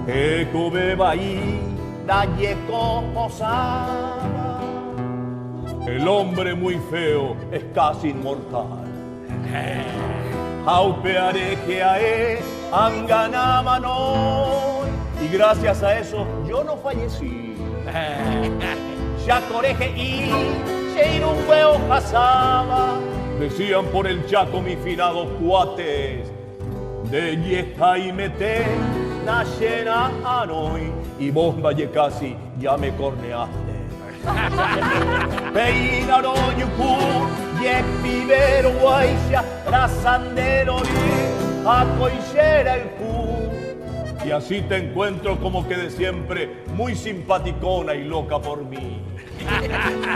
Eko bebai daieko osaba. El hombre muy feo es casi inmortal. Aupearejeae anganamano. Y gracias a eso yo no fallecí. Chacoreje y cheirungüeo jasaba. Decían por el Chaco mis finados cuates. De Yeja y Mete, Nashena Anoy. Y vos, Vallecasi, ya me corneaste. Peinaro Yuku, Yek Vivero Guaisha, Razandero Acoishera el Cu. Y así te encuentro como que de siempre, muy simpaticona y loca por mí.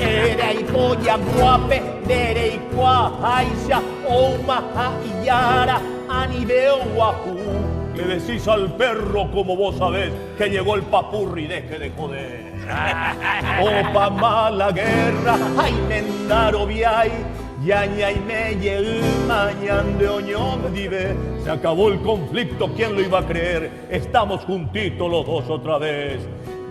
Ereikoya guape, Dereikua Aisha, Oumaha y Yara, Anibeo Guapu. Le decís al perro como vos sabés que llegó el papurri, deje de joder. Opa mala guerra, ay mendaro viay, yaña y meye, mañan de oñón dive. Se acabó el conflicto, ¿quién lo iba a creer? Estamos juntitos los dos otra vez.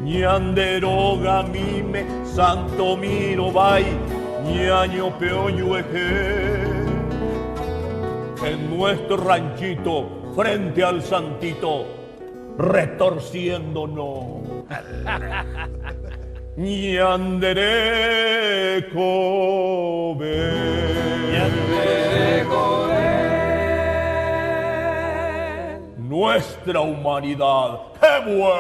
Ñanderoga mime, santo miro bay, ñaño peoñueje. En nuestro ranchito, frente al santito, retorciéndonos. Ñandere Kobe. Ñandere Kobe. Nuestra humanidad. ¡Qué bueno!